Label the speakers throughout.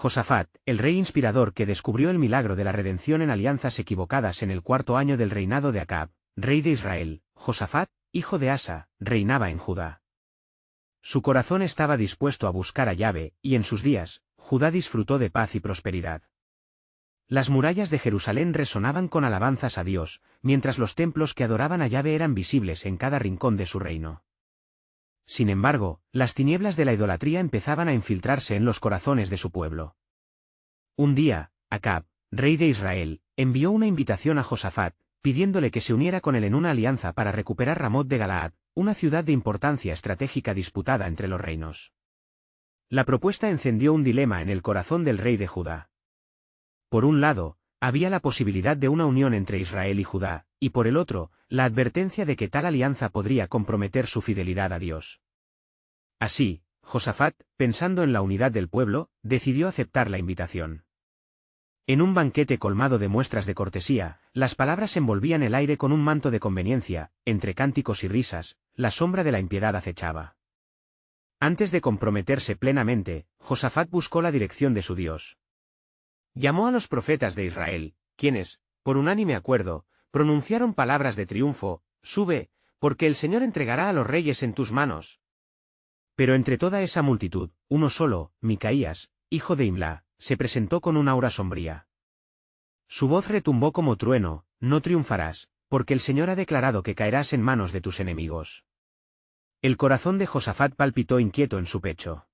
Speaker 1: Josafat, el rey inspirador que descubrió el milagro de la redención en alianzas equivocadas en el 4º año del reinado de Acab, rey de Israel. Josafat, hijo de Asa, reinaba en Judá. Su corazón estaba dispuesto a buscar a Yahvé, y en sus días, Judá disfrutó de paz y prosperidad. Las murallas de Jerusalén resonaban con alabanzas a Dios, mientras los templos que adoraban a Yahvé eran visibles en cada rincón de su reino. Sin embargo, las tinieblas de la idolatría empezaban a infiltrarse en los corazones de su pueblo. Un día, Acab, rey de Israel, envió una invitación a Josafat, pidiéndole que se uniera con él en una alianza para recuperar Ramot de Galaad, una ciudad de importancia estratégica disputada entre los reinos. La propuesta encendió un dilema en el corazón del rey de Judá. Por un lado, había la posibilidad de una unión entre Israel y Judá, y por el otro, la advertencia de que tal alianza podría comprometer su fidelidad a Dios. Así, Josafat, pensando en la unidad del pueblo, decidió aceptar la invitación. En un banquete colmado de muestras de cortesía, las palabras envolvían el aire con un manto de conveniencia, entre cánticos y risas, la sombra de la impiedad acechaba. Antes de comprometerse plenamente, Josafat buscó la dirección de su Dios. Llamó a los profetas de Israel, quienes, por unánime acuerdo, pronunciaron palabras de triunfo: «Sube, porque el Señor entregará a los reyes en tus manos». Pero entre toda esa multitud, uno solo, Micaías, hijo de Imlá, se presentó con un aura sombría. Su voz retumbó como trueno: «No triunfarás, porque el Señor ha declarado que caerás en manos de tus enemigos». El corazón de Josafat palpitó inquieto en su pecho.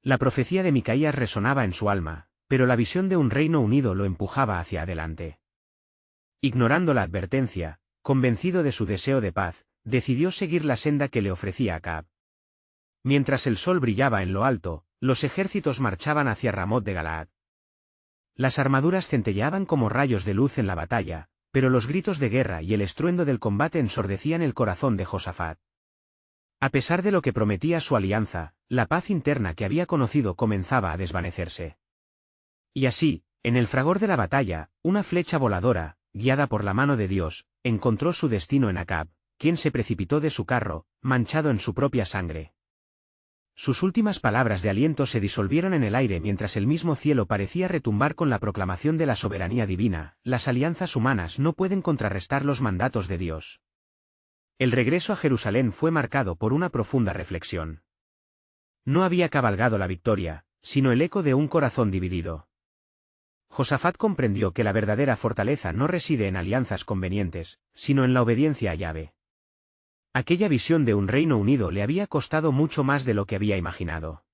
Speaker 1: La profecía de Micaías resonaba en su alma, pero la visión de un reino unido lo empujaba hacia adelante. Ignorando la advertencia, convencido de su deseo de paz, decidió seguir la senda que le ofrecía Acab. Mientras el sol brillaba en lo alto, los ejércitos marchaban hacia Ramot de Galaad. Las armaduras centelleaban como rayos de luz en la batalla, pero los gritos de guerra y el estruendo del combate ensordecían el corazón de Josafat. A pesar de lo que prometía su alianza, la paz interna que había conocido comenzaba a desvanecerse. Y así, en el fragor de la batalla, una flecha voladora, guiada por la mano de Dios, encontró su destino en Acab, quien se precipitó de su carro, manchado en su propia sangre. Sus últimas palabras de aliento se disolvieron en el aire mientras el mismo cielo parecía retumbar con la proclamación de la soberanía divina: «Las alianzas humanas no pueden contrarrestar los mandatos de Dios». El regreso a Jerusalén fue marcado por una profunda reflexión. No había cabalgado la victoria, sino el eco de un corazón dividido. Josafat comprendió que la verdadera fortaleza no reside en alianzas convenientes, sino en la obediencia a Yahvé. Aquella visión de un reino unido le había costado mucho más de lo que había imaginado.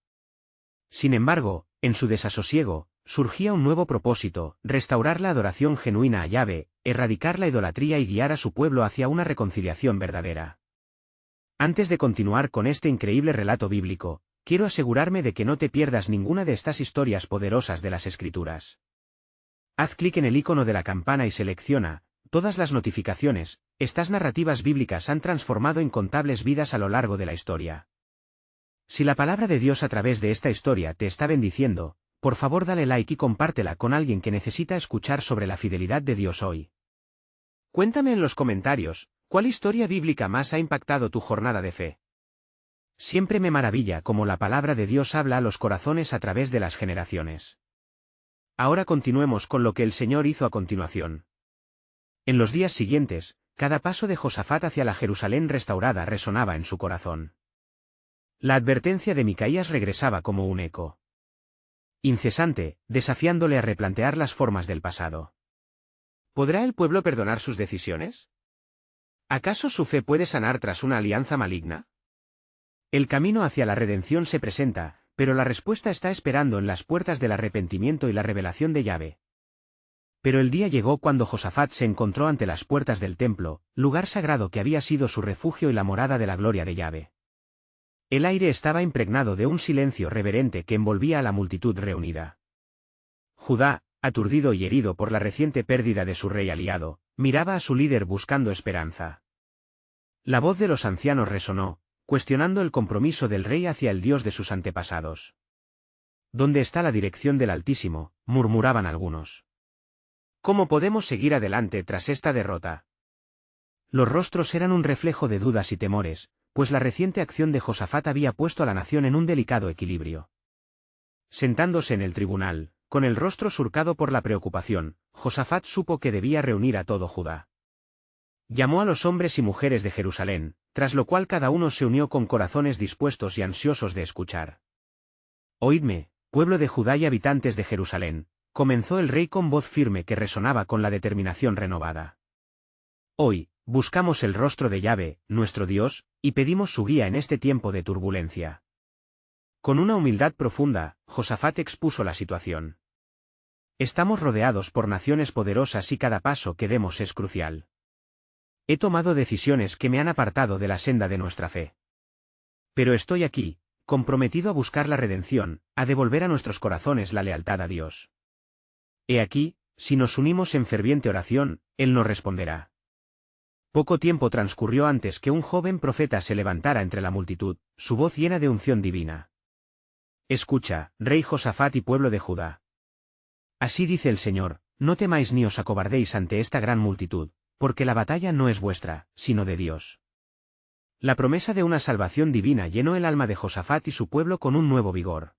Speaker 1: Sin embargo, en su desasosiego, surgía un nuevo propósito: restaurar la adoración genuina a Yahvé, erradicar la idolatría y guiar a su pueblo hacia una reconciliación verdadera. Antes de continuar con este increíble relato bíblico, quiero asegurarme de que no te pierdas ninguna de estas historias poderosas de las Escrituras. Haz clic en el icono de la campana y selecciona todas las notificaciones. Estas narrativas bíblicas han transformado incontables vidas a lo largo de la historia. Si la palabra de Dios a través de esta historia te está bendiciendo, por favor dale like y compártela con alguien que necesita escuchar sobre la fidelidad de Dios hoy. Cuéntame en los comentarios, ¿cuál historia bíblica más ha impactado tu jornada de fe? Siempre me maravilla cómo la palabra de Dios habla a los corazones a través de las generaciones. Ahora continuemos con lo que el Señor hizo a continuación. En los días siguientes, cada paso de Josafat hacia la Jerusalén restaurada resonaba en su corazón. La advertencia de Micaías regresaba como un eco incesante, desafiándole a replantear las formas del pasado. ¿Podrá el pueblo perdonar sus decisiones? ¿Acaso su fe puede sanar tras una alianza maligna? El camino hacia la redención se presenta, pero la respuesta está esperando en las puertas del arrepentimiento y la revelación de Yahvé. Pero el día llegó cuando Josafat se encontró ante las puertas del templo, lugar sagrado que había sido su refugio y la morada de la gloria de Yahvé. El aire estaba impregnado de un silencio reverente que envolvía a la multitud reunida. Judá, aturdido y herido por la reciente pérdida de su rey aliado, miraba a su líder buscando esperanza. La voz de los ancianos resonó, cuestionando el compromiso del rey hacia el Dios de sus antepasados. ¿Dónde está la dirección del Altísimo?, murmuraban algunos. ¿Cómo podemos seguir adelante tras esta derrota? Los rostros eran un reflejo de dudas y temores, pues la reciente acción de Josafat había puesto a la nación en un delicado equilibrio. Sentándose en el tribunal, con el rostro surcado por la preocupación, Josafat supo que debía reunir a todo Judá. Llamó a los hombres y mujeres de Jerusalén, tras lo cual cada uno se unió con corazones dispuestos y ansiosos de escuchar. Oídme, pueblo de Judá y habitantes de Jerusalén, comenzó el rey con voz firme que resonaba con la determinación renovada. Hoy, buscamos el rostro de Yahvé, nuestro Dios, y pedimos su guía en este tiempo de turbulencia. Con una humildad profunda, Josafat expuso la situación. Estamos rodeados por naciones poderosas y cada paso que demos es crucial. He tomado decisiones que me han apartado de la senda de nuestra fe. Pero estoy aquí, comprometido a buscar la redención, a devolver a nuestros corazones la lealtad a Dios. He aquí, si nos unimos en ferviente oración, Él nos responderá. Poco tiempo transcurrió antes que un joven profeta se levantara entre la multitud, su voz llena de unción divina. Escucha, rey Josafat y pueblo de Judá. Así dice el Señor, no temáis ni os acobardéis ante esta gran multitud, porque la batalla no es vuestra, sino de Dios. La promesa de una salvación divina llenó el alma de Josafat y su pueblo con un nuevo vigor.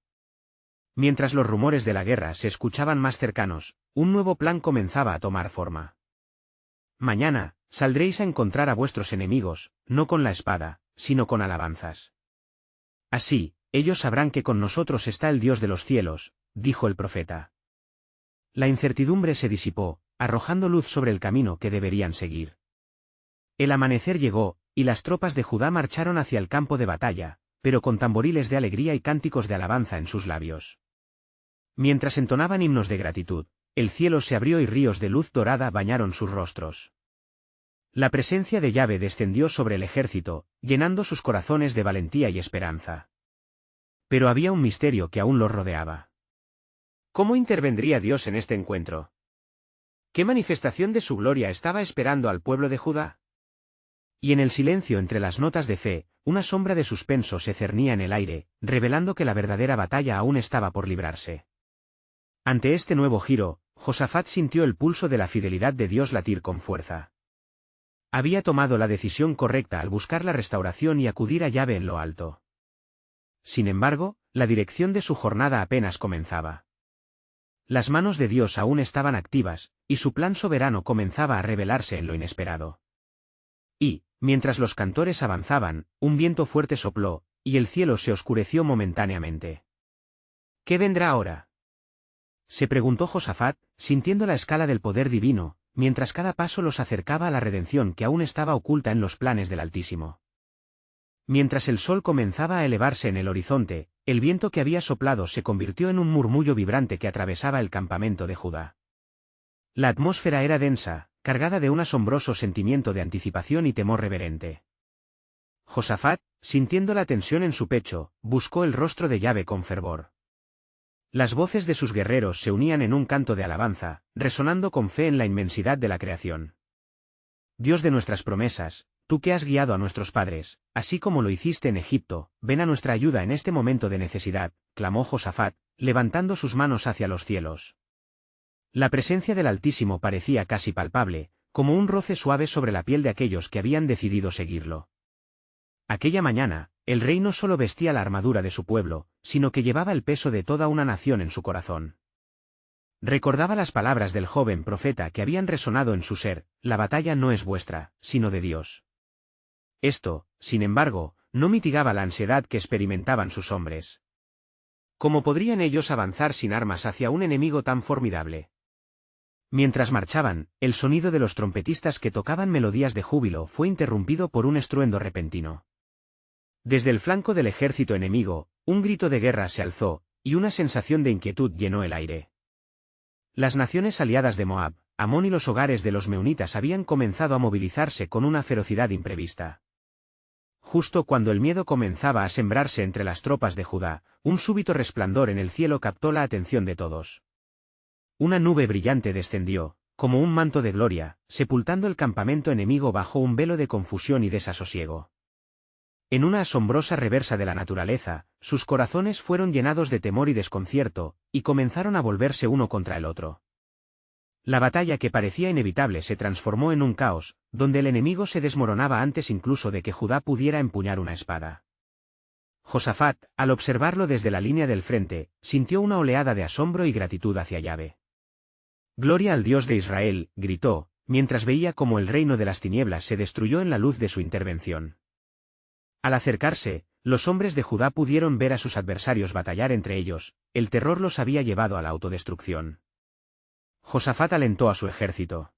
Speaker 1: Mientras los rumores de la guerra se escuchaban más cercanos, un nuevo plan comenzaba a tomar forma. Mañana, saldréis a encontrar a vuestros enemigos, no con la espada, sino con alabanzas. Así, ellos sabrán que con nosotros está el Dios de los cielos, dijo el profeta. La incertidumbre se disipó, arrojando luz sobre el camino que deberían seguir. El amanecer llegó, y las tropas de Judá marcharon hacia el campo de batalla, pero con tamboriles de alegría y cánticos de alabanza en sus labios. Mientras entonaban himnos de gratitud, el cielo se abrió y ríos de luz dorada bañaron sus rostros. La presencia de Yahvé descendió sobre el ejército, llenando sus corazones de valentía y esperanza. Pero había un misterio que aún los rodeaba. ¿Cómo intervendría Dios en este encuentro? ¿Qué manifestación de su gloria estaba esperando al pueblo de Judá? Y en el silencio entre las notas de fe, una sombra de suspenso se cernía en el aire, revelando que la verdadera batalla aún estaba por librarse. Ante este nuevo giro, Josafat sintió el pulso de la fidelidad de Dios latir con fuerza. Había tomado la decisión correcta al buscar la restauración y acudir a Yahvé en lo alto. Sin embargo, la dirección de su jornada apenas comenzaba. Las manos de Dios aún estaban activas, y su plan soberano comenzaba a revelarse en lo inesperado. Y, mientras los cantores avanzaban, un viento fuerte sopló, y el cielo se oscureció momentáneamente. ¿Qué vendrá ahora?, se preguntó Josafat, sintiendo la escala del poder divino, mientras cada paso los acercaba a la redención que aún estaba oculta en los planes del Altísimo. Mientras el sol comenzaba a elevarse en el horizonte, el viento que había soplado se convirtió en un murmullo vibrante que atravesaba el campamento de Judá. La atmósfera era densa, cargada de un asombroso sentimiento de anticipación y temor reverente. Josafat, sintiendo la tensión en su pecho, buscó el rostro de Yahvé con fervor. Las voces de sus guerreros se unían en un canto de alabanza, resonando con fe en la inmensidad de la creación. Dios de nuestras promesas, tú que has guiado a nuestros padres, así como lo hiciste en Egipto, ven a nuestra ayuda en este momento de necesidad, clamó Josafat, levantando sus manos hacia los cielos. La presencia del Altísimo parecía casi palpable, como un roce suave sobre la piel de aquellos que habían decidido seguirlo. Aquella mañana, el rey no solo vestía la armadura de su pueblo, sino que llevaba el peso de toda una nación en su corazón. Recordaba las palabras del joven profeta que habían resonado en su ser: la batalla no es vuestra, sino de Dios. Esto, sin embargo, no mitigaba la ansiedad que experimentaban sus hombres. ¿Cómo podrían ellos avanzar sin armas hacia un enemigo tan formidable? Mientras marchaban, el sonido de los trompetistas que tocaban melodías de júbilo fue interrumpido por un estruendo repentino. Desde el flanco del ejército enemigo, un grito de guerra se alzó, y una sensación de inquietud llenó el aire. Las naciones aliadas de Moab, Amón y los hogares de los meunitas habían comenzado a movilizarse con una ferocidad imprevista. Justo cuando el miedo comenzaba a sembrarse entre las tropas de Judá, un súbito resplandor en el cielo captó la atención de todos. Una nube brillante descendió, como un manto de gloria, sepultando el campamento enemigo bajo un velo de confusión y desasosiego. En una asombrosa reversa de la naturaleza, sus corazones fueron llenados de temor y desconcierto, y comenzaron a volverse uno contra el otro. La batalla que parecía inevitable se transformó en un caos, donde el enemigo se desmoronaba antes incluso de que Judá pudiera empuñar una espada. Josafat, al observarlo desde la línea del frente, sintió una oleada de asombro y gratitud hacia Yahvé. «Gloria al Dios de Israel», gritó, mientras veía cómo el reino de las tinieblas se destruyó en la luz de su intervención. Al acercarse, los hombres de Judá pudieron ver a sus adversarios batallar entre ellos, el terror los había llevado a la autodestrucción. Josafat alentó a su ejército.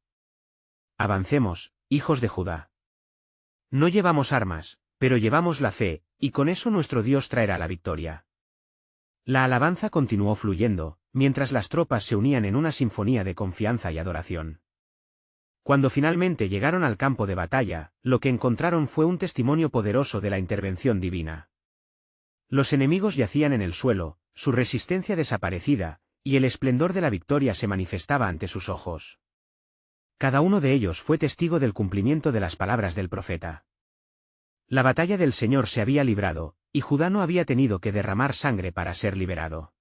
Speaker 1: «Avancemos, hijos de Judá. No llevamos armas, pero llevamos la fe, y con eso nuestro Dios traerá la victoria». La alabanza continuó fluyendo, mientras las tropas se unían en una sinfonía de confianza y adoración. Cuando finalmente llegaron al campo de batalla, lo que encontraron fue un testimonio poderoso de la intervención divina. Los enemigos yacían en el suelo, su resistencia desaparecida, y el esplendor de la victoria se manifestaba ante sus ojos. Cada uno de ellos fue testigo del cumplimiento de las palabras del profeta. La batalla del Señor se había librado, y Judá no había tenido que derramar sangre para ser liberado.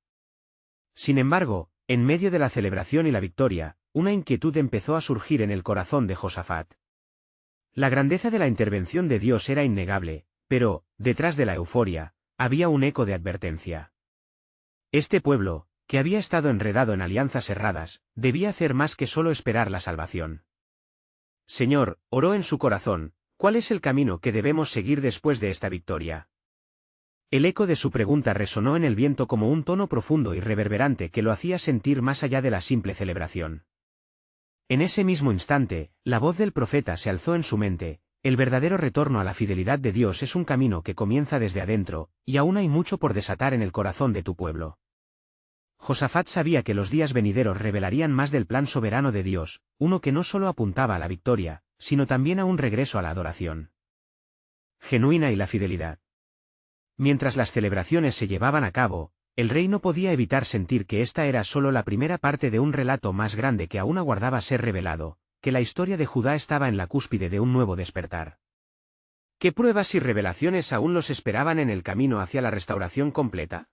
Speaker 1: Sin embargo, en medio de la celebración y la victoria, una inquietud empezó a surgir en el corazón de Josafat. La grandeza de la intervención de Dios era innegable, pero, detrás de la euforia, había un eco de advertencia. Este pueblo, que había estado enredado en alianzas erradas, debía hacer más que solo esperar la salvación. Señor, oró en su corazón, ¿cuál es el camino que debemos seguir después de esta victoria? El eco de su pregunta resonó en el viento como un tono profundo y reverberante que lo hacía sentir más allá de la simple celebración. En ese mismo instante, la voz del profeta se alzó en su mente: el verdadero retorno a la fidelidad de Dios es un camino que comienza desde adentro, y aún hay mucho por desatar en el corazón de tu pueblo. Josafat sabía que los días venideros revelarían más del plan soberano de Dios, uno que no solo apuntaba a la victoria, sino también a un regreso a la adoración genuina y la fidelidad. Mientras las celebraciones se llevaban a cabo, el rey no podía evitar sentir que esta era solo la primera parte de un relato más grande que aún aguardaba ser revelado, que la historia de Judá estaba en la cúspide de un nuevo despertar. ¿Qué pruebas y revelaciones aún los esperaban en el camino hacia la restauración completa?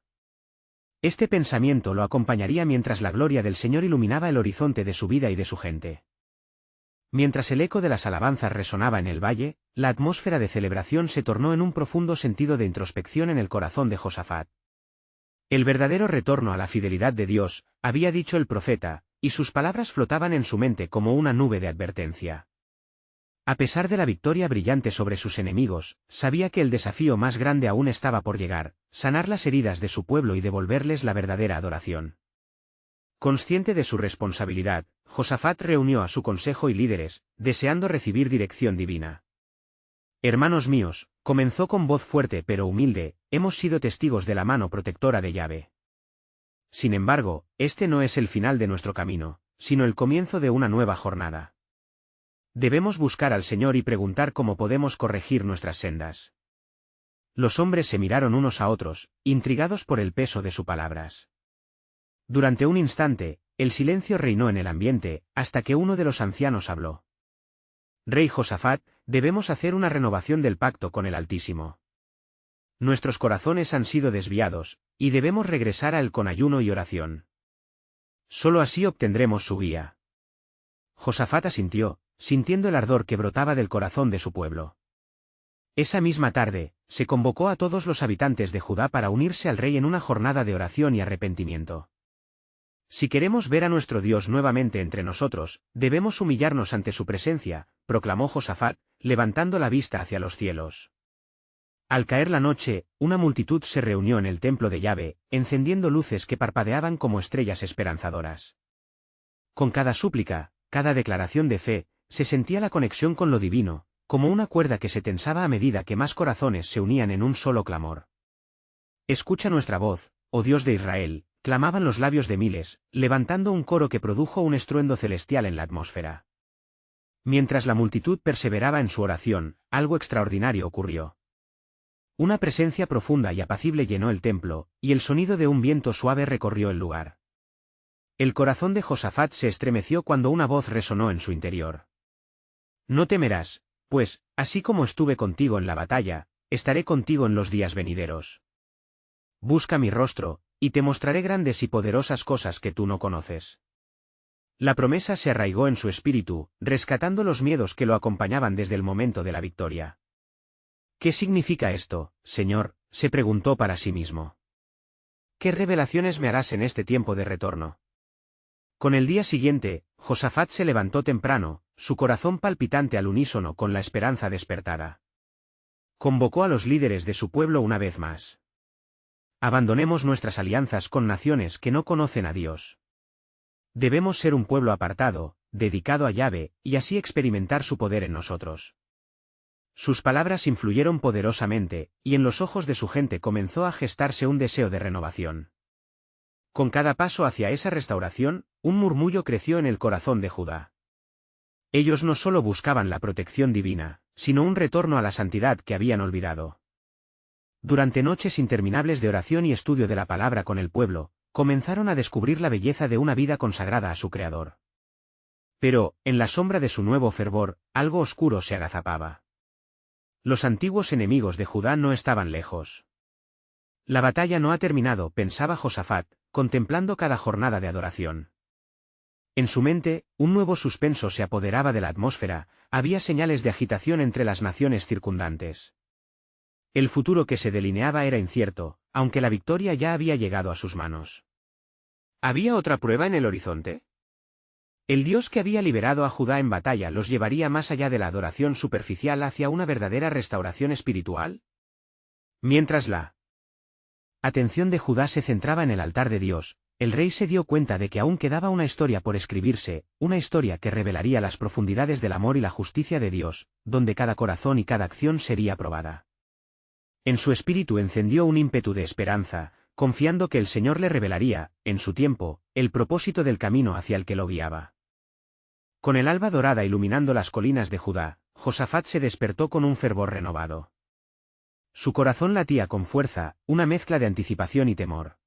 Speaker 1: Este pensamiento lo acompañaría mientras la gloria del Señor iluminaba el horizonte de su vida y de su gente. Mientras el eco de las alabanzas resonaba en el valle, la atmósfera de celebración se tornó en un profundo sentido de introspección en el corazón de Josafat. El verdadero retorno a la fidelidad de Dios, había dicho el profeta, y sus palabras flotaban en su mente como una nube de advertencia. A pesar de la victoria brillante sobre sus enemigos, sabía que el desafío más grande aún estaba por llegar: sanar las heridas de su pueblo y devolverles la verdadera adoración. Consciente de su responsabilidad, Josafat reunió a su consejo y líderes, deseando recibir dirección divina. «Hermanos míos», comenzó con voz fuerte pero humilde, «hemos sido testigos de la mano protectora de Yahvé. Sin embargo, este no es el final de nuestro camino, sino el comienzo de una nueva jornada. Debemos buscar al Señor y preguntar cómo podemos corregir nuestras sendas». Los hombres se miraron unos a otros, intrigados por el peso de sus palabras. Durante un instante, el silencio reinó en el ambiente, hasta que uno de los ancianos habló. «Rey Josafat, debemos hacer una renovación del pacto con el Altísimo. Nuestros corazones han sido desviados, y debemos regresar a él con ayuno y oración. Solo así obtendremos su guía». Josafat asintió, sintiendo el ardor que brotaba del corazón de su pueblo. Esa misma tarde, se convocó a todos los habitantes de Judá para unirse al rey en una jornada de oración y arrepentimiento. «Si queremos ver a nuestro Dios nuevamente entre nosotros, debemos humillarnos ante su presencia», proclamó Josafat, levantando la vista hacia los cielos. Al caer la noche, una multitud se reunió en el templo de Yahvé, encendiendo luces que parpadeaban como estrellas esperanzadoras. Con cada súplica, cada declaración de fe, se sentía la conexión con lo divino, como una cuerda que se tensaba a medida que más corazones se unían en un solo clamor. «Escucha nuestra voz, oh Dios de Israel», clamaban los labios de miles, levantando un coro que produjo un estruendo celestial en la atmósfera. Mientras la multitud perseveraba en su oración, algo extraordinario ocurrió. Una presencia profunda y apacible llenó el templo, y el sonido de un viento suave recorrió el lugar. El corazón de Josafat se estremeció cuando una voz resonó en su interior. «No temerás, pues, así como estuve contigo en la batalla, estaré contigo en los días venideros. Busca mi rostro, y te mostraré grandes y poderosas cosas que tú no conoces». La promesa se arraigó en su espíritu, rescatando los miedos que lo acompañaban desde el momento de la victoria. ¿Qué significa esto, Señor?, se preguntó para sí mismo. ¿Qué revelaciones me harás en este tiempo de retorno? Con el día siguiente, Josafat se levantó temprano, su corazón palpitante al unísono con la esperanza despertada. Convocó a los líderes de su pueblo una vez más. Abandonemos nuestras alianzas con naciones que no conocen a Dios. Debemos ser un pueblo apartado, dedicado a Yahvé, y así experimentar su poder en nosotros. Sus palabras influyeron poderosamente, y en los ojos de su gente comenzó a gestarse un deseo de renovación. Con cada paso hacia esa restauración, un murmullo creció en el corazón de Judá. Ellos no solo buscaban la protección divina, sino un retorno a la santidad que habían olvidado. Durante noches interminables de oración y estudio de la palabra con el pueblo, comenzaron a descubrir la belleza de una vida consagrada a su Creador. Pero, en la sombra de su nuevo fervor, algo oscuro se agazapaba. Los antiguos enemigos de Judá no estaban lejos. La batalla no ha terminado, pensaba Josafat, contemplando cada jornada de adoración. En su mente, un nuevo suspenso se apoderaba de la atmósfera, había señales de agitación entre las naciones circundantes. El futuro que se delineaba era incierto, aunque la victoria ya había llegado a sus manos. ¿Había otra prueba en el horizonte? El Dios que había liberado a Judá en batalla los llevaría más allá de la adoración superficial hacia una verdadera restauración espiritual. Mientras la atención de Judá se centraba en el altar de Dios, el rey se dio cuenta de que aún quedaba una historia por escribirse, una historia que revelaría las profundidades del amor y la justicia de Dios, donde cada corazón y cada acción sería probada. En su espíritu encendió un ímpetu de esperanza, confiando que el Señor le revelaría, en su tiempo, el propósito del camino hacia el que lo guiaba. Con el alba dorada iluminando las colinas de Judá, Josafat se despertó con un fervor renovado. Su corazón latía con fuerza, una mezcla de anticipación y temor.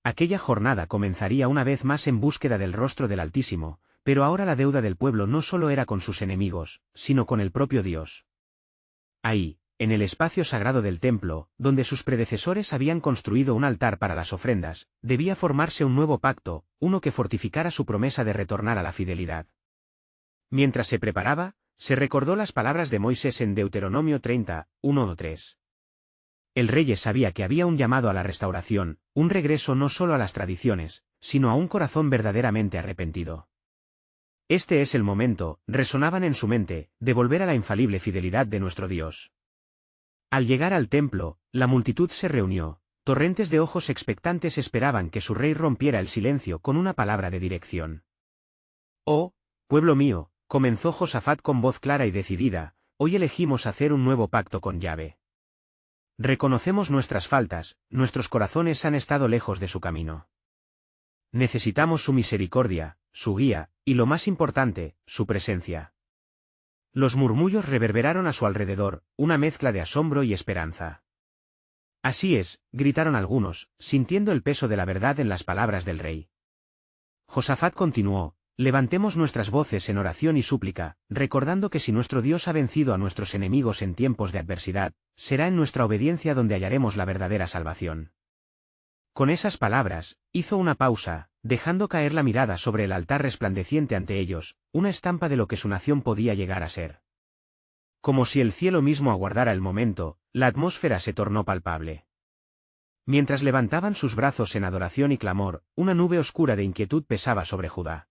Speaker 1: Aquella jornada comenzaría una vez más en búsqueda del rostro del Altísimo, pero ahora la deuda del pueblo no solo era con sus enemigos, sino con el propio Dios. Ahí, en el espacio sagrado del templo, donde sus predecesores habían construido un altar para las ofrendas, debía formarse un nuevo pacto, uno que fortificara su promesa de retornar a la fidelidad. Mientras se preparaba, se recordó las palabras de Moisés en Deuteronomio 30, 1-3. El rey sabía que había un llamado a la restauración, un regreso no solo a las tradiciones, sino a un corazón verdaderamente arrepentido. Este es el momento, resonaban en su mente, de volver a la infalible fidelidad de nuestro Dios. Al llegar al templo, la multitud se reunió, torrentes de ojos expectantes esperaban que su rey rompiera el silencio con una palabra de dirección. «Oh, pueblo mío», comenzó Josafat con voz clara y decidida, «hoy elegimos hacer un nuevo pacto con Yahvé. Reconocemos nuestras faltas, nuestros corazones han estado lejos de su camino. Necesitamos su misericordia, su guía, y lo más importante, su presencia». Los murmullos reverberaron a su alrededor, una mezcla de asombro y esperanza. «Así es», gritaron algunos, sintiendo el peso de la verdad en las palabras del rey. Josafat continuó, «Levantemos nuestras voces en oración y súplica, recordando que si nuestro Dios ha vencido a nuestros enemigos en tiempos de adversidad, será en nuestra obediencia donde hallaremos la verdadera salvación». Con esas palabras, hizo una pausa, dejando caer la mirada sobre el altar resplandeciente ante ellos, una estampa de lo que su nación podía llegar a ser. Como si el cielo mismo aguardara el momento, la atmósfera se tornó palpable. Mientras levantaban sus brazos en adoración y clamor, una nube oscura de inquietud pesaba sobre Judá.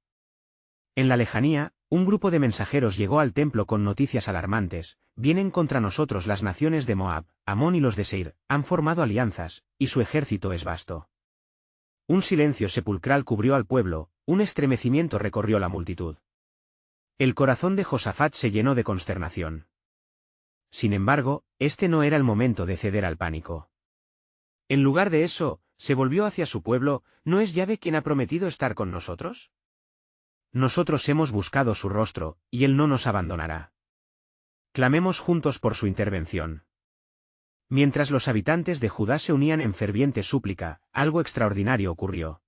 Speaker 1: En la lejanía, un grupo de mensajeros llegó al templo con noticias alarmantes: «Vienen contra nosotros las naciones de Moab, Amón y los de Seir, han formado alianzas, y su ejército es vasto». Un silencio sepulcral cubrió al pueblo, un estremecimiento recorrió la multitud. El corazón de Josafat se llenó de consternación. Sin embargo, este no era el momento de ceder al pánico. En lugar de eso, se volvió hacia su pueblo: «¿No es Yahvé quien ha prometido estar con nosotros? Nosotros hemos buscado su rostro, y él no nos abandonará. Clamemos juntos por su intervención». Mientras los habitantes de Judá se unían en ferviente súplica, algo extraordinario ocurrió.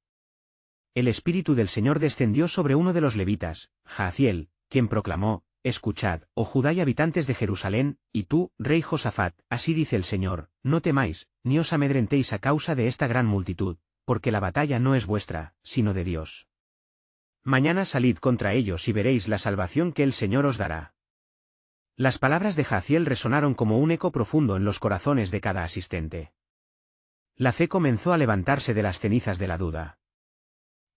Speaker 1: El Espíritu del Señor descendió sobre uno de los levitas, Jahaziel, quien proclamó: «Escuchad, oh Judá y habitantes de Jerusalén, y tú, rey Josafat, así dice el Señor, no temáis, ni os amedrentéis a causa de esta gran multitud, porque la batalla no es vuestra, sino de Dios. Mañana salid contra ellos y veréis la salvación que el Señor os dará». Las palabras de Jaziel resonaron como un eco profundo en los corazones de cada asistente. La fe comenzó a levantarse de las cenizas de la duda.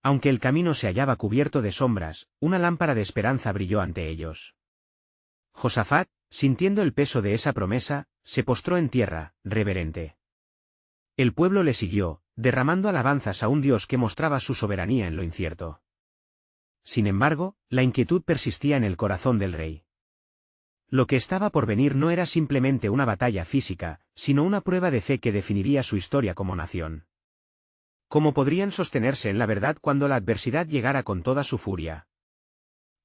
Speaker 1: Aunque el camino se hallaba cubierto de sombras, una lámpara de esperanza brilló ante ellos. Josafat, sintiendo el peso de esa promesa, se postró en tierra, reverente. El pueblo le siguió, derramando alabanzas a un Dios que mostraba su soberanía en lo incierto. Sin embargo, la inquietud persistía en el corazón del rey. Lo que estaba por venir no era simplemente una batalla física, sino una prueba de fe que definiría su historia como nación. ¿Cómo podrían sostenerse en la verdad cuando la adversidad llegara con toda su furia?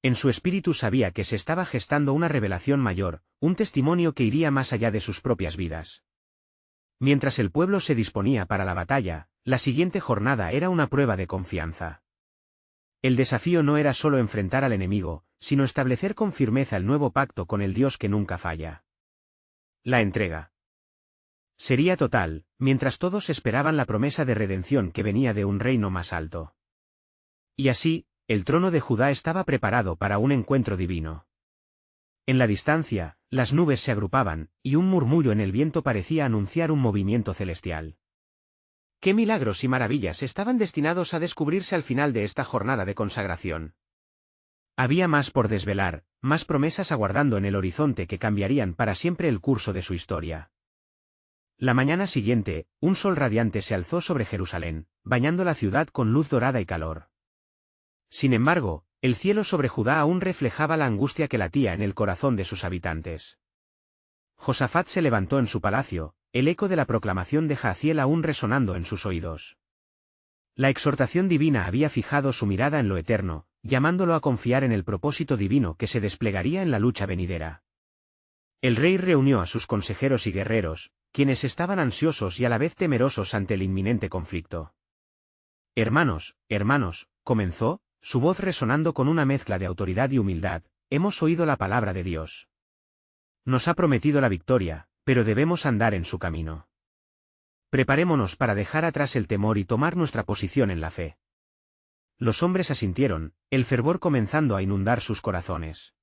Speaker 1: En su espíritu sabía que se estaba gestando una revelación mayor, un testimonio que iría más allá de sus propias vidas. Mientras el pueblo se disponía para la batalla, la siguiente jornada era una prueba de confianza. El desafío no era solo enfrentar al enemigo, sino establecer con firmeza el nuevo pacto con el Dios que nunca falla. La entrega sería total, mientras todos esperaban la promesa de redención que venía de un reino más alto. Y así, el trono de Judá estaba preparado para un encuentro divino. En la distancia, las nubes se agrupaban, y un murmullo en el viento parecía anunciar un movimiento celestial. ¿Qué milagros y maravillas estaban destinados a descubrirse al final de esta jornada de consagración? Había más por desvelar, más promesas aguardando en el horizonte que cambiarían para siempre el curso de su historia. La mañana siguiente, un sol radiante se alzó sobre Jerusalén, bañando la ciudad con luz dorada y calor. Sin embargo, el cielo sobre Judá aún reflejaba la angustia que latía en el corazón de sus habitantes. Josafat se levantó en su palacio, el eco de la proclamación de Jaziel aún resonando en sus oídos. La exhortación divina había fijado su mirada en lo eterno, llamándolo a confiar en el propósito divino que se desplegaría en la lucha venidera. El rey reunió a sus consejeros y guerreros, quienes estaban ansiosos y a la vez temerosos ante el inminente conflicto. Hermanos, comenzó, su voz resonando con una mezcla de autoridad y humildad, hemos oído la palabra de Dios. Nos ha prometido la victoria, pero debemos andar en su camino. Preparémonos para dejar atrás el temor y tomar nuestra posición en la fe. Los hombres asintieron, el fervor comenzando a inundar sus corazones.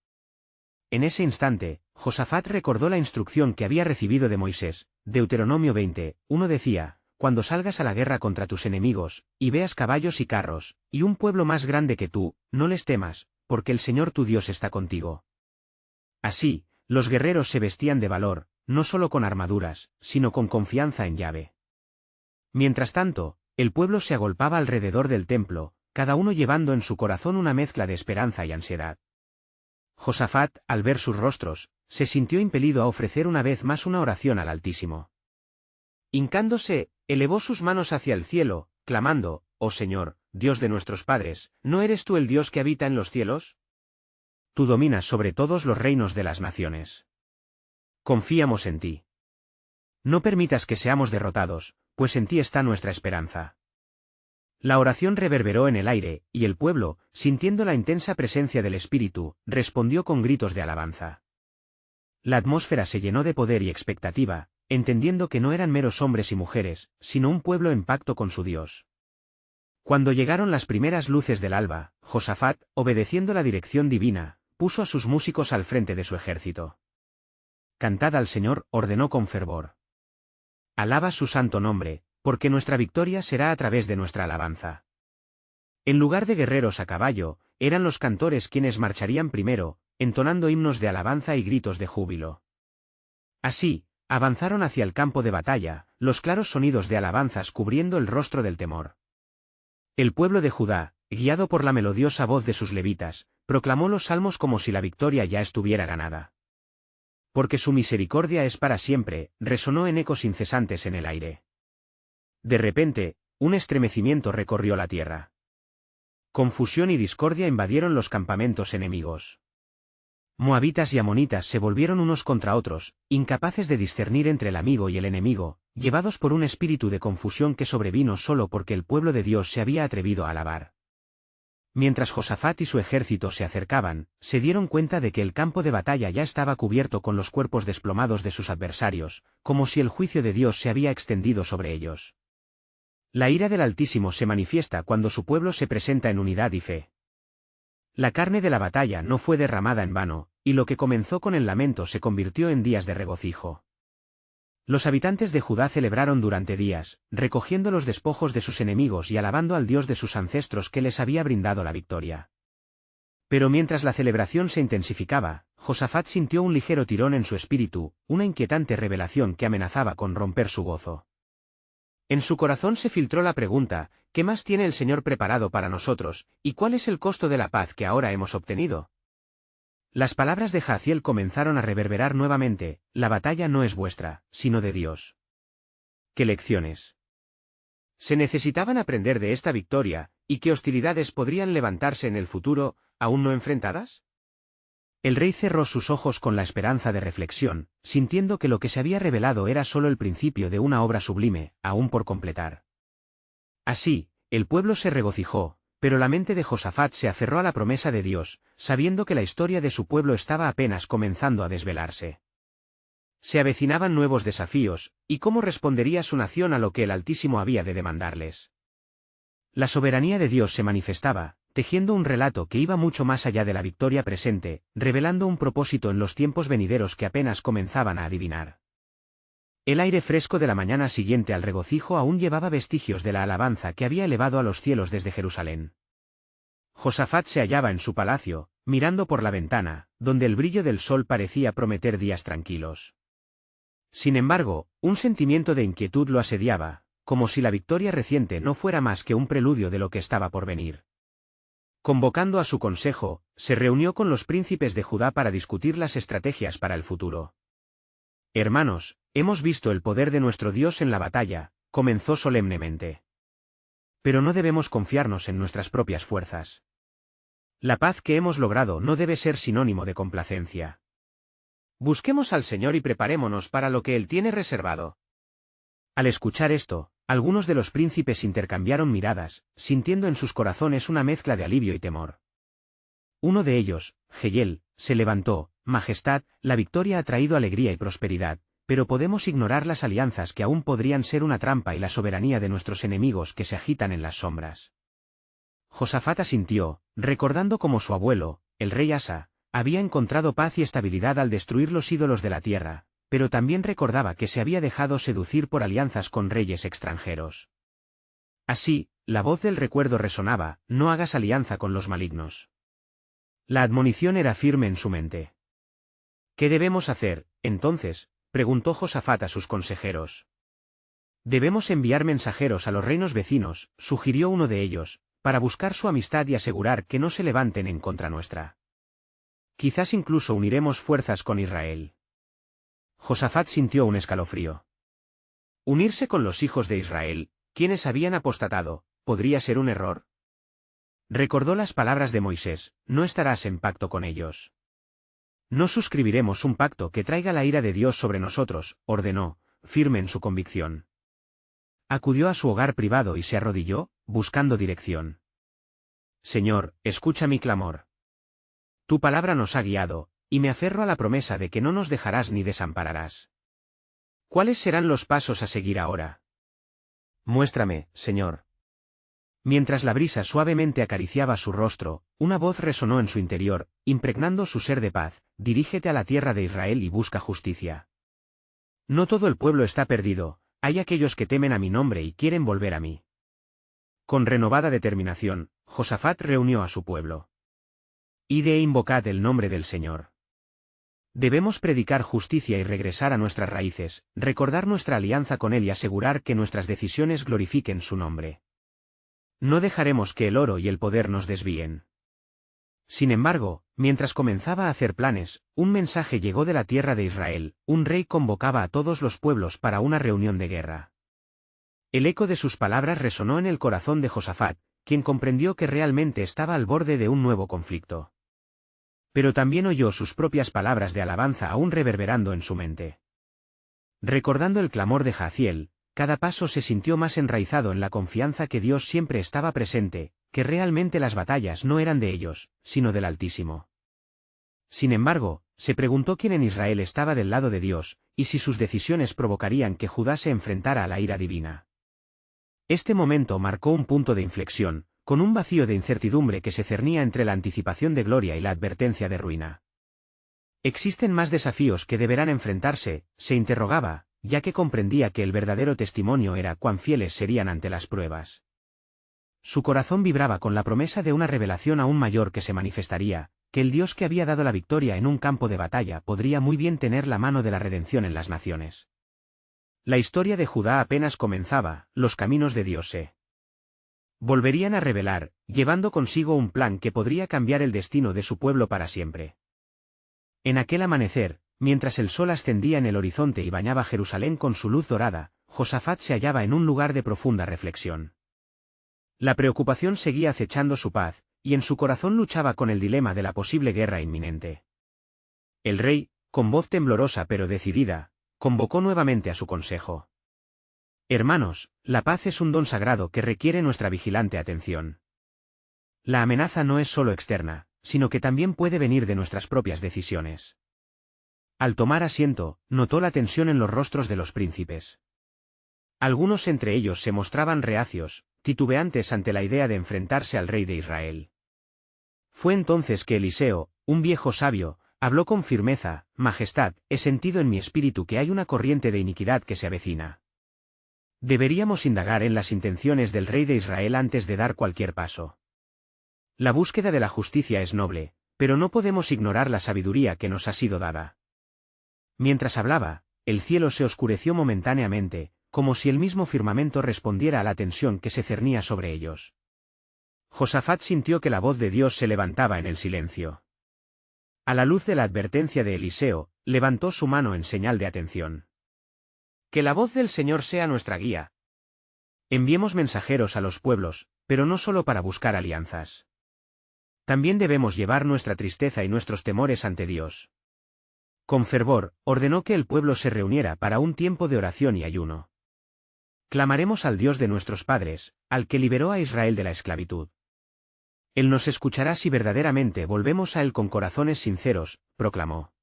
Speaker 1: En ese instante, Josafat recordó la instrucción que había recibido de Moisés. Deuteronomio 20, 1 decía, cuando salgas a la guerra contra tus enemigos, y veas caballos y carros, y un pueblo más grande que tú, no les temas, porque el Señor tu Dios está contigo. Así, los guerreros se vestían de valor, no solo con armaduras, sino con confianza en Yahvé. Mientras tanto, el pueblo se agolpaba alrededor del templo, cada uno llevando en su corazón una mezcla de esperanza y ansiedad. Josafat, al ver sus rostros, se sintió impelido a ofrecer una vez más una oración al Altísimo. Hincándose, elevó sus manos hacia el cielo, clamando, «Oh Señor, Dios de nuestros padres, ¿no eres tú el Dios que habita en los cielos? Tú dominas sobre todos los reinos de las naciones. Confiamos en ti. No permitas que seamos derrotados, pues en ti está nuestra esperanza». La oración reverberó en el aire, y el pueblo, sintiendo la intensa presencia del Espíritu, respondió con gritos de alabanza. La atmósfera se llenó de poder y expectativa, entendiendo que no eran meros hombres y mujeres, sino un pueblo en pacto con su Dios. Cuando llegaron las primeras luces del alba, Josafat, obedeciendo la dirección divina, puso a sus músicos al frente de su ejército. «Cantad al Señor», ordenó con fervor. «Alaba su santo nombre, porque nuestra victoria será a través de nuestra alabanza». En lugar de guerreros a caballo, eran los cantores quienes marcharían primero, entonando himnos de alabanza y gritos de júbilo. Así, avanzaron hacia el campo de batalla, los claros sonidos de alabanzas cubriendo el rostro del temor. El pueblo de Judá, guiado por la melodiosa voz de sus levitas, proclamó los salmos como si la victoria ya estuviera ganada. «Porque su misericordia es para siempre», resonó en ecos incesantes en el aire. De repente, un estremecimiento recorrió la tierra. Confusión y discordia invadieron los campamentos enemigos. Moabitas y amonitas se volvieron unos contra otros, incapaces de discernir entre el amigo y el enemigo, llevados por un espíritu de confusión que sobrevino solo porque el pueblo de Dios se había atrevido a alabar. Mientras Josafat y su ejército se acercaban, se dieron cuenta de que el campo de batalla ya estaba cubierto con los cuerpos desplomados de sus adversarios, como si el juicio de Dios se había extendido sobre ellos. La ira del Altísimo se manifiesta cuando su pueblo se presenta en unidad y fe. La carne de la batalla no fue derramada en vano, y lo que comenzó con el lamento se convirtió en días de regocijo. Los habitantes de Judá celebraron durante días, recogiendo los despojos de sus enemigos y alabando al Dios de sus ancestros que les había brindado la victoria. Pero mientras la celebración se intensificaba, Josafat sintió un ligero tirón en su espíritu, una inquietante revelación que amenazaba con romper su gozo. En su corazón se filtró la pregunta: ¿qué más tiene el Señor preparado para nosotros, y cuál es el costo de la paz que ahora hemos obtenido? Las palabras de Jahaziel comenzaron a reverberar nuevamente: la batalla no es vuestra, sino de Dios. ¿Qué lecciones se necesitaban aprender de esta victoria, y qué hostilidades podrían levantarse en el futuro, aún no enfrentadas? El rey cerró sus ojos con la esperanza de reflexión, sintiendo que lo que se había revelado era solo el principio de una obra sublime, aún por completar. Así, el pueblo se regocijó, pero la mente de Josafat se aferró a la promesa de Dios, sabiendo que la historia de su pueblo estaba apenas comenzando a desvelarse. Se avecinaban nuevos desafíos, y cómo respondería su nación a lo que el Altísimo había de demandarles. La soberanía de Dios se manifestaba, tejiendo un relato que iba mucho más allá de la victoria presente, revelando un propósito en los tiempos venideros que apenas comenzaban a adivinar. El aire fresco de la mañana siguiente al regocijo aún llevaba vestigios de la alabanza que había elevado a los cielos desde Jerusalén. Josafat se hallaba en su palacio, mirando por la ventana, donde el brillo del sol parecía prometer días tranquilos. Sin embargo, un sentimiento de inquietud lo asediaba, como si la victoria reciente no fuera más que un preludio de lo que estaba por venir. Convocando a su consejo, se reunió con los príncipes de Judá para discutir las estrategias para el futuro. Hermanos, hemos visto el poder de nuestro Dios en la batalla, comenzó solemnemente. Pero no debemos confiarnos en nuestras propias fuerzas. La paz que hemos logrado no debe ser sinónimo de complacencia. Busquemos al Señor y preparémonos para lo que Él tiene reservado. Al escuchar esto, algunos de los príncipes intercambiaron miradas, sintiendo en sus corazones una mezcla de alivio y temor. Uno de ellos, Jehiel, se levantó: Majestad, la victoria ha traído alegría y prosperidad, pero podemos ignorar las alianzas que aún podrían ser una trampa y la soberanía de nuestros enemigos que se agitan en las sombras. Josafat asintió, recordando cómo su abuelo, el rey Asa, había encontrado paz y estabilidad al destruir los ídolos de la tierra, pero también recordaba que se había dejado seducir por alianzas con reyes extranjeros. Así, la voz del recuerdo resonaba: no hagas alianza con los malignos. La admonición era firme en su mente. ¿Qué debemos hacer, entonces?, preguntó Josafat a sus consejeros. Debemos enviar mensajeros a los reinos vecinos, sugirió uno de ellos, para buscar su amistad y asegurar que no se levanten en contra nuestra. Quizás incluso uniremos fuerzas con Israel. Josafat sintió un escalofrío. Unirse con los hijos de Israel, quienes habían apostatado, ¿podría ser un error? Recordó las palabras de Moisés: no estarás en pacto con ellos. No suscribiremos un pacto que traiga la ira de Dios sobre nosotros, ordenó, firme en su convicción. Acudió a su hogar privado y se arrodilló, buscando dirección. Señor, escucha mi clamor. Tu palabra nos ha guiado, y me aferro a la promesa de que no nos dejarás ni desampararás. ¿Cuáles serán los pasos a seguir ahora? Muéstrame, Señor. Mientras la brisa suavemente acariciaba su rostro, una voz resonó en su interior, impregnando su ser de paz: dirígete a la tierra de Israel y busca justicia. No todo el pueblo está perdido, hay aquellos que temen a mi nombre y quieren volver a mí. Con renovada determinación, Josafat reunió a su pueblo. Id e invocad el nombre del Señor. Debemos predicar justicia y regresar a nuestras raíces, recordar nuestra alianza con Él y asegurar que nuestras decisiones glorifiquen su nombre. No dejaremos que el oro y el poder nos desvíen. Sin embargo, mientras comenzaba a hacer planes, un mensaje llegó de la tierra de Israel: un rey convocaba a todos los pueblos para una reunión de guerra. El eco de sus palabras resonó en el corazón de Josafat, quien comprendió que realmente estaba al borde de un nuevo conflicto. Pero también oyó sus propias palabras de alabanza aún reverberando en su mente. Recordando el clamor de Jahaziel, cada paso se sintió más enraizado en la confianza que Dios siempre estaba presente, que realmente las batallas no eran de ellos, sino del Altísimo. Sin embargo, se preguntó quién en Israel estaba del lado de Dios, y si sus decisiones provocarían que Judá se enfrentara a la ira divina. Este momento marcó un punto de inflexión, con un vacío de incertidumbre que se cernía entre la anticipación de gloria y la advertencia de ruina. ¿Existen más desafíos que deberán enfrentarse?, se interrogaba, ya que comprendía que el verdadero testimonio era cuán fieles serían ante las pruebas. Su corazón vibraba con la promesa de una revelación aún mayor que se manifestaría, que el Dios que había dado la victoria en un campo de batalla podría muy bien tener la mano de la redención en las naciones. La historia de Judá apenas comenzaba, los caminos de Dios se volverían a revelar, llevando consigo un plan que podría cambiar el destino de su pueblo para siempre. En aquel amanecer, mientras el sol ascendía en el horizonte y bañaba Jerusalén con su luz dorada, Josafat se hallaba en un lugar de profunda reflexión. La preocupación seguía acechando su paz, y en su corazón luchaba con el dilema de la posible guerra inminente. El rey, con voz temblorosa pero decidida, convocó nuevamente a su consejo. Hermanos, la paz es un don sagrado que requiere nuestra vigilante atención. La amenaza no es solo externa, sino que también puede venir de nuestras propias decisiones. Al tomar asiento, notó la tensión en los rostros de los príncipes. Algunos entre ellos se mostraban reacios, titubeantes ante la idea de enfrentarse al rey de Israel. Fue entonces que Eliseo, un viejo sabio, habló con firmeza: Majestad, he sentido en mi espíritu que hay una corriente de iniquidad que se avecina. Deberíamos indagar en las intenciones del rey de Israel antes de dar cualquier paso. La búsqueda de la justicia es noble, pero no podemos ignorar la sabiduría que nos ha sido dada. Mientras hablaba, el cielo se oscureció momentáneamente, como si el mismo firmamento respondiera a la tensión que se cernía sobre ellos. Josafat sintió que la voz de Dios se levantaba en el silencio. A la luz de la advertencia de Eliseo, levantó su mano en señal de atención. Que la voz del Señor sea nuestra guía. Enviemos mensajeros a los pueblos, pero no solo para buscar alianzas. También debemos llevar nuestra tristeza y nuestros temores ante Dios. Con fervor, ordenó que el pueblo se reuniera para un tiempo de oración y ayuno. Clamaremos al Dios de nuestros padres, al que liberó a Israel de la esclavitud. Él nos escuchará si verdaderamente volvemos a Él con corazones sinceros, proclamó.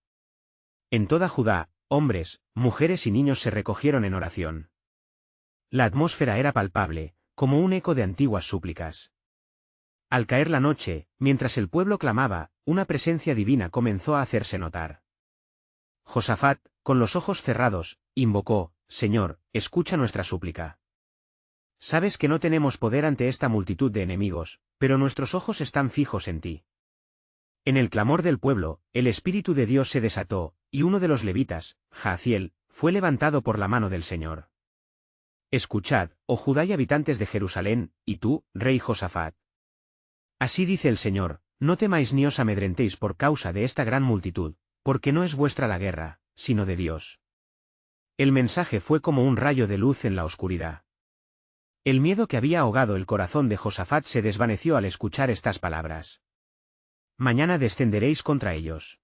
Speaker 1: En toda Judá, hombres, mujeres y niños se recogieron en oración. La atmósfera era palpable, como un eco de antiguas súplicas. Al caer la noche, mientras el pueblo clamaba, una presencia divina comenzó a hacerse notar. Josafat, con los ojos cerrados, invocó: Señor, escucha nuestra súplica. Sabes que no tenemos poder ante esta multitud de enemigos, pero nuestros ojos están fijos en ti. En el clamor del pueblo, el Espíritu de Dios se desató, y uno de los levitas, Jaziel, fue levantado por la mano del Señor. Escuchad, oh Judá y habitantes de Jerusalén, y tú, rey Josafat. Así dice el Señor: no temáis ni os amedrentéis por causa de esta gran multitud, porque no es vuestra la guerra, sino de Dios. El mensaje fue como un rayo de luz en la oscuridad. El miedo que había ahogado el corazón de Josafat se desvaneció al escuchar estas palabras. Mañana descenderéis contra ellos.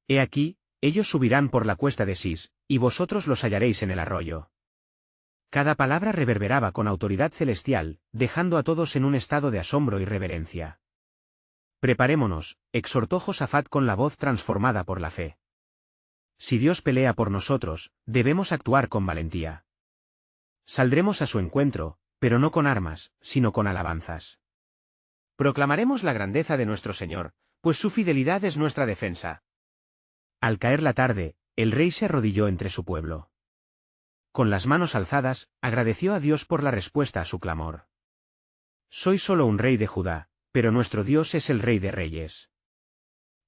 Speaker 1: He aquí, ellos subirán por la cuesta de Sis, y vosotros los hallaréis en el arroyo. Cada palabra reverberaba con autoridad celestial, dejando a todos en un estado de asombro y reverencia. Preparémonos, exhortó Josafat con la voz transformada por la fe. Si Dios pelea por nosotros, debemos actuar con valentía. Saldremos a su encuentro, pero no con armas, sino con alabanzas. Proclamaremos la grandeza de nuestro Señor, pues su fidelidad es nuestra defensa. Al caer la tarde, el rey se arrodilló entre su pueblo. Con las manos alzadas, agradeció a Dios por la respuesta a su clamor. Soy solo un rey de Judá, pero nuestro Dios es el Rey de Reyes.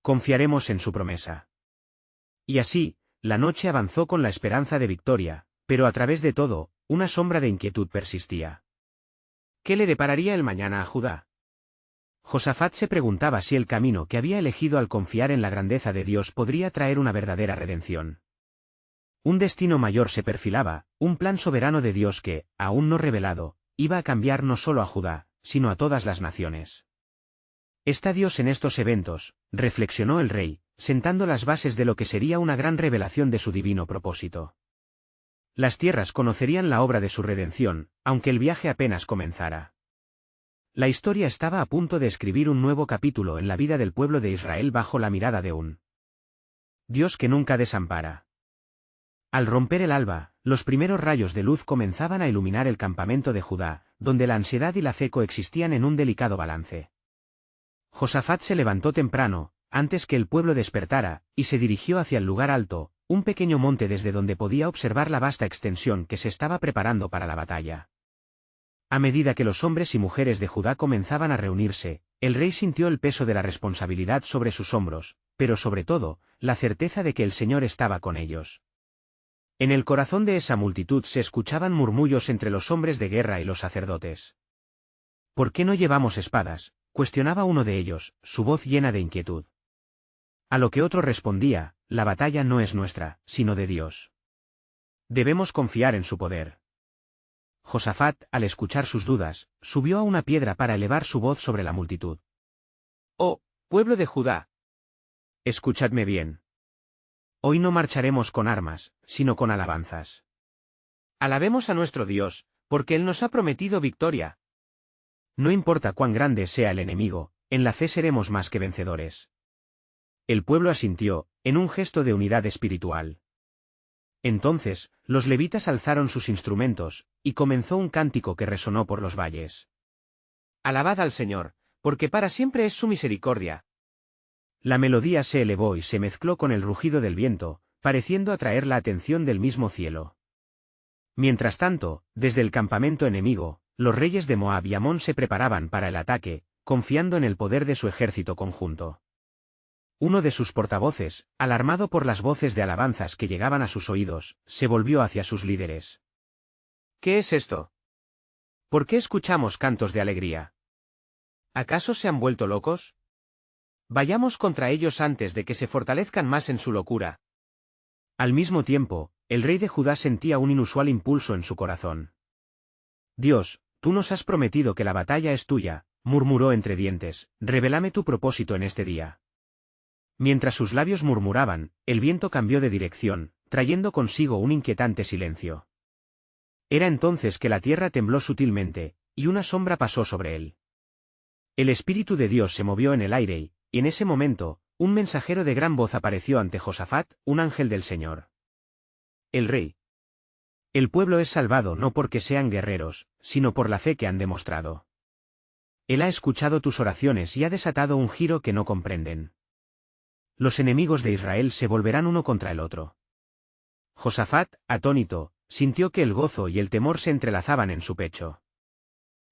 Speaker 1: Confiaremos en su promesa. Y así, la noche avanzó con la esperanza de victoria, pero a través de todo, una sombra de inquietud persistía. ¿Qué le depararía el mañana a Judá? Josafat se preguntaba si el camino que había elegido al confiar en la grandeza de Dios podría traer una verdadera redención. Un destino mayor se perfilaba, un plan soberano de Dios que, aún no revelado, iba a cambiar no solo a Judá, sino a todas las naciones. ¿Está Dios en estos eventos?, reflexionó el rey, sentando las bases de lo que sería una gran revelación de su divino propósito. Las tierras conocerían la obra de su redención, aunque el viaje apenas comenzara. La historia estaba a punto de escribir un nuevo capítulo en la vida del pueblo de Israel bajo la mirada de un Dios que nunca desampara. Al romper el alba, Los primeros rayos de luz comenzaban a iluminar el campamento de Judá, donde la ansiedad y la fe coexistían en un delicado balance. Josafat se levantó temprano, antes que el pueblo despertara, y se dirigió hacia el lugar alto, un pequeño monte desde donde podía observar la vasta extensión que se estaba preparando para la batalla. A medida que los hombres y mujeres de Judá comenzaban a reunirse, el rey sintió el peso de la responsabilidad sobre sus hombros, pero sobre todo, la certeza de que el Señor estaba con ellos. En el corazón de esa multitud se escuchaban murmullos entre los hombres de guerra y los sacerdotes. ¿Por qué no llevamos espadas?, cuestionaba uno de ellos, su voz llena de inquietud. A lo que otro respondía, la batalla no es nuestra, sino de Dios. Debemos confiar en su poder. Josafat, al escuchar sus dudas, subió a una piedra para elevar su voz sobre la multitud. «Oh, pueblo de Judá. Escuchadme bien. Hoy no marcharemos con armas, sino con alabanzas. Alabemos a nuestro Dios, porque Él nos ha prometido victoria. No importa cuán grande sea el enemigo, en la fe seremos más que vencedores». El pueblo asintió, en un gesto de unidad espiritual. Entonces, los levitas alzaron sus instrumentos, y comenzó un cántico que resonó por los valles. «Alabad al Señor, porque para siempre es su misericordia». La melodía se elevó y se mezcló con el rugido del viento, pareciendo atraer la atención del mismo cielo. Mientras tanto, desde el campamento enemigo, los reyes de Moab y Amón se preparaban para el ataque, confiando en el poder de su ejército conjunto. Uno de sus portavoces, alarmado por las voces de alabanzas que llegaban a sus oídos, se volvió hacia sus líderes. «¿Qué es esto? ¿Por qué escuchamos cantos de alegría? ¿Acaso se han vuelto locos? Vayamos contra ellos antes de que se fortalezcan más en su locura». Al mismo tiempo, el rey de Judá sentía un inusual impulso en su corazón. «Dios, tú nos has prometido que la batalla es tuya», murmuró entre dientes, «revélame tu propósito en este día». Mientras sus labios murmuraban, el viento cambió de dirección, trayendo consigo un inquietante silencio. Era entonces que la tierra tembló sutilmente, y una sombra pasó sobre él. El Espíritu de Dios se movió en el aire y, en ese momento, un mensajero de gran voz apareció ante Josafat, un ángel del Señor. El rey. El pueblo es salvado no porque sean guerreros, sino por la fe que han demostrado. Él ha escuchado tus oraciones y ha desatado un giro que no comprenden. Los enemigos de Israel se volverán uno contra el otro. Josafat, atónito, sintió que el gozo y el temor se entrelazaban en su pecho.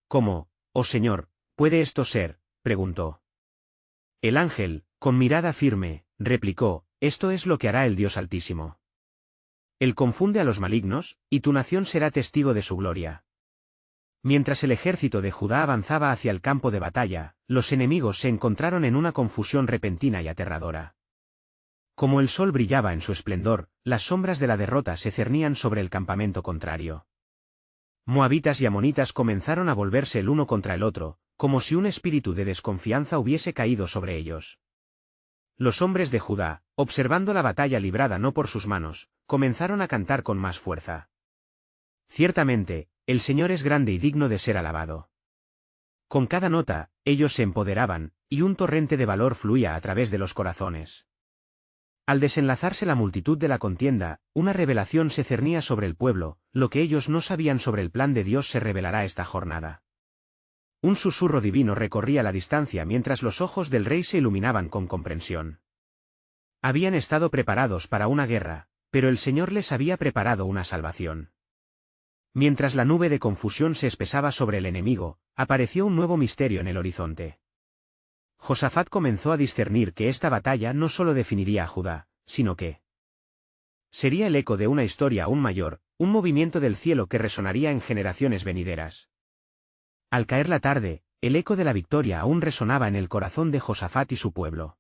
Speaker 1: «¿Cómo, oh Señor, puede esto ser?», preguntó. El ángel, con mirada firme, replicó: «Esto es lo que hará el Dios Altísimo. Él confunde a los malignos, y tu nación será testigo de su gloria». Mientras el ejército de Judá avanzaba hacia el campo de batalla, los enemigos se encontraron en una confusión repentina y aterradora. Como el sol brillaba en su esplendor, las sombras de la derrota se cernían sobre el campamento contrario. Moabitas y amonitas comenzaron a volverse el uno contra el otro, como si un espíritu de desconfianza hubiese caído sobre ellos. Los hombres de Judá, observando la batalla librada no por sus manos, comenzaron a cantar con más fuerza. «Ciertamente, el Señor es grande y digno de ser alabado». Con cada nota, ellos se empoderaban, y un torrente de valor fluía a través de los corazones. Al desenlazarse la multitud de la contienda, una revelación se cernía sobre el pueblo: lo que ellos no sabían sobre el plan de Dios se revelará esta jornada. Un susurro divino recorría la distancia mientras los ojos del rey se iluminaban con comprensión. Habían estado preparados para una guerra, pero el Señor les había preparado una salvación. Mientras la nube de confusión se espesaba sobre el enemigo, apareció un nuevo misterio en el horizonte. Josafat comenzó a discernir que esta batalla no solo definiría a Judá, sino que sería el eco de una historia aún mayor, un movimiento del cielo que resonaría en generaciones venideras. Al caer la tarde, el eco de la victoria aún resonaba en el corazón de Josafat y su pueblo.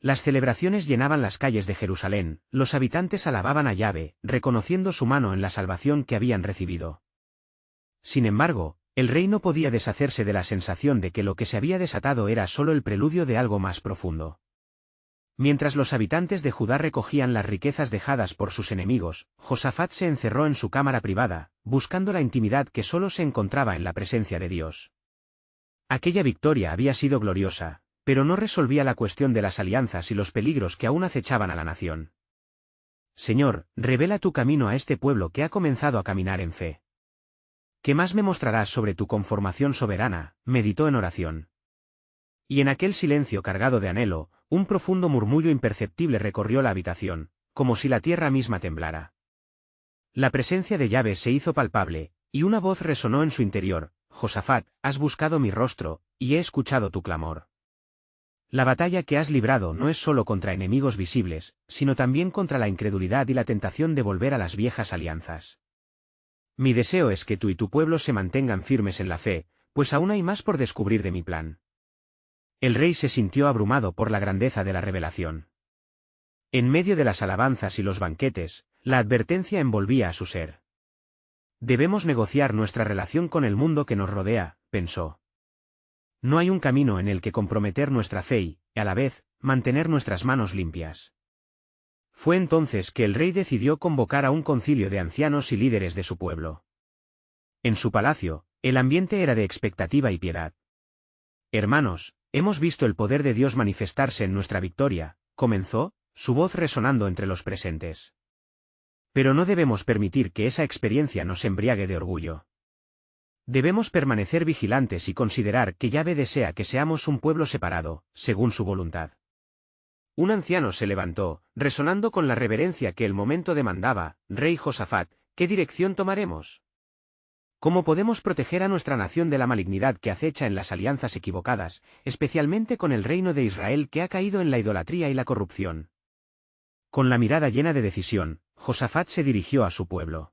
Speaker 1: Las celebraciones llenaban las calles de Jerusalén, los habitantes alababan a Yahvé, reconociendo su mano en la salvación que habían recibido. Sin embargo, el rey no podía deshacerse de la sensación de que lo que se había desatado era solo el preludio de algo más profundo. Mientras los habitantes de Judá recogían las riquezas dejadas por sus enemigos, Josafat se encerró en su cámara privada, buscando la intimidad que solo se encontraba en la presencia de Dios. Aquella victoria había sido gloriosa, pero no resolvía la cuestión de las alianzas y los peligros que aún acechaban a la nación. Señor, revela tu camino a este pueblo que ha comenzado a caminar en fe. ¿Qué más me mostrarás sobre tu conformación soberana?, meditó en oración. Y en aquel silencio cargado de anhelo, un profundo murmullo imperceptible recorrió la habitación, como si la tierra misma temblara. La presencia de Yahvé se hizo palpable, y una voz resonó en su interior: Josafat, has buscado mi rostro, y he escuchado tu clamor. La batalla que has librado no es solo contra enemigos visibles, sino también contra la incredulidad y la tentación de volver a las viejas alianzas. Mi deseo es que tú y tu pueblo se mantengan firmes en la fe, pues aún hay más por descubrir de mi plan. El rey se sintió abrumado por la grandeza de la revelación. En medio de las alabanzas y los banquetes, la advertencia envolvía a su ser. Debemos negociar nuestra relación con el mundo que nos rodea, pensó. No hay un camino en el que comprometer nuestra fe y, a la vez, mantener nuestras manos limpias. Fue entonces que el rey decidió convocar a un concilio de ancianos y líderes de su pueblo. En su palacio, el ambiente era de expectativa y piedad. Hermanos, hemos visto el poder de Dios manifestarse en nuestra victoria, comenzó, su voz resonando entre los presentes. Pero no debemos permitir que esa experiencia nos embriague de orgullo. Debemos permanecer vigilantes y considerar que Yahvé desea que seamos un pueblo separado, según su voluntad. Un anciano se levantó, resonando con la reverencia que el momento demandaba: Rey Josafat, ¿qué dirección tomaremos? ¿Cómo podemos proteger a nuestra nación de la malignidad que acecha en las alianzas equivocadas, especialmente con el reino de Israel que ha caído en la idolatría y la corrupción? Con la mirada llena de decisión, Josafat se dirigió a su pueblo.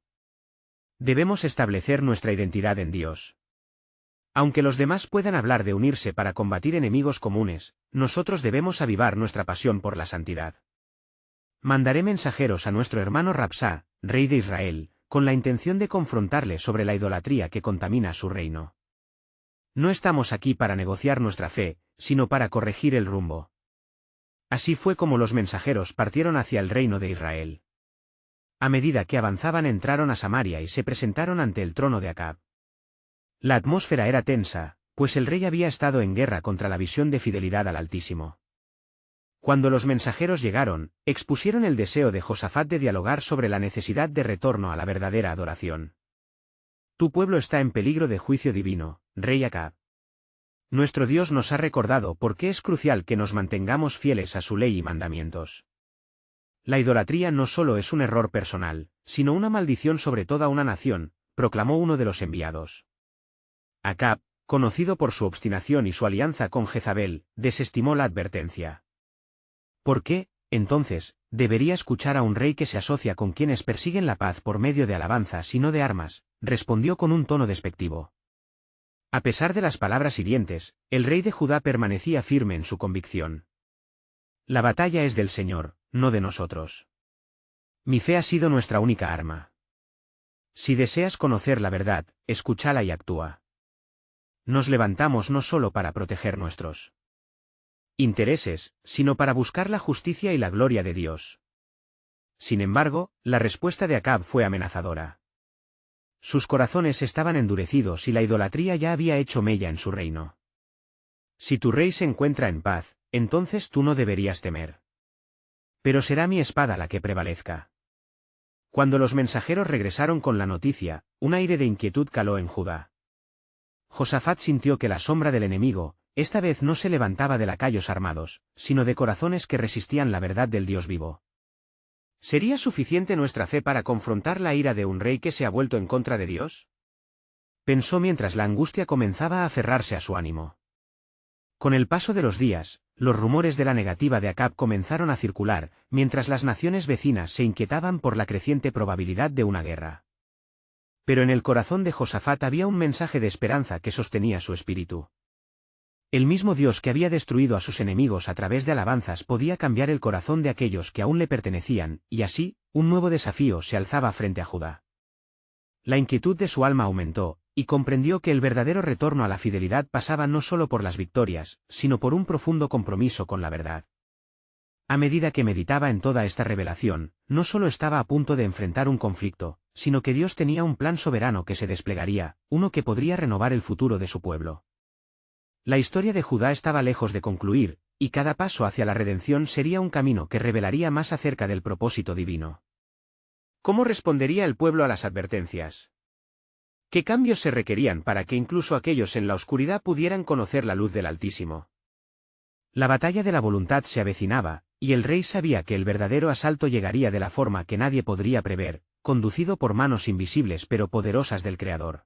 Speaker 1: Debemos establecer nuestra identidad en Dios. Aunque los demás puedan hablar de unirse para combatir enemigos comunes, nosotros debemos avivar nuestra pasión por la santidad. Mandaré mensajeros a nuestro hermano Rabsá, rey de Israel, con la intención de confrontarle sobre la idolatría que contamina su reino. No estamos aquí para negociar nuestra fe, sino para corregir el rumbo. Así fue como los mensajeros partieron hacia el reino de Israel. A medida que avanzaban entraron a Samaria y se presentaron ante el trono de Acab. La atmósfera era tensa, pues el rey había estado en guerra contra la visión de fidelidad al Altísimo. Cuando los mensajeros llegaron, expusieron el deseo de Josafat de dialogar sobre la necesidad de retorno a la verdadera adoración. Tu pueblo está en peligro de juicio divino, rey Acab. Nuestro Dios nos ha recordado por qué es crucial que nos mantengamos fieles a su ley y mandamientos. La idolatría no solo es un error personal, sino una maldición sobre toda una nación, proclamó uno de los enviados. Acab, conocido por su obstinación y su alianza con Jezabel, desestimó la advertencia. ¿Por qué, entonces, debería escuchar a un rey que se asocia con quienes persiguen la paz por medio de alabanzas y no de armas?, respondió con un tono despectivo. A pesar de las palabras hirientes, el rey de Judá permanecía firme en su convicción. La batalla es del Señor, no de nosotros. Mi fe ha sido nuestra única arma. Si deseas conocer la verdad, escúchala y actúa. Nos levantamos no solo para proteger nuestros intereses, sino para buscar la justicia y la gloria de Dios. Sin embargo, la respuesta de Acab fue amenazadora. Sus corazones estaban endurecidos y la idolatría ya había hecho mella en su reino. Si tu rey se encuentra en paz, entonces tú no deberías temer. Pero será mi espada la que prevalezca. Cuando los mensajeros regresaron con la noticia, un aire de inquietud caló en Judá. Josafat sintió que la sombra del enemigo, esta vez no se levantaba de lacayos armados, sino de corazones que resistían la verdad del Dios vivo. ¿Sería suficiente nuestra fe para confrontar la ira de un rey que se ha vuelto en contra de Dios? Pensó mientras la angustia comenzaba a aferrarse a su ánimo. Con el paso de los días, los rumores de la negativa de Acab comenzaron a circular, mientras las naciones vecinas se inquietaban por la creciente probabilidad de una guerra. Pero en el corazón de Josafat había un mensaje de esperanza que sostenía su espíritu. El mismo Dios que había destruido a sus enemigos a través de alabanzas podía cambiar el corazón de aquellos que aún le pertenecían, y así, un nuevo desafío se alzaba frente a Judá. La inquietud de su alma aumentó, y comprendió que el verdadero retorno a la fidelidad pasaba no solo por las victorias, sino por un profundo compromiso con la verdad. A medida que meditaba en toda esta revelación, no solo estaba a punto de enfrentar un conflicto, sino que Dios tenía un plan soberano que se desplegaría, uno que podría renovar el futuro de su pueblo. La historia de Judá estaba lejos de concluir, y cada paso hacia la redención sería un camino que revelaría más acerca del propósito divino. ¿Cómo respondería el pueblo a las advertencias? ¿Qué cambios se requerían para que incluso aquellos en la oscuridad pudieran conocer la luz del Altísimo? La batalla de la voluntad se avecinaba, y el rey sabía que el verdadero asalto llegaría de la forma que nadie podría prever, conducido por manos invisibles pero poderosas del Creador.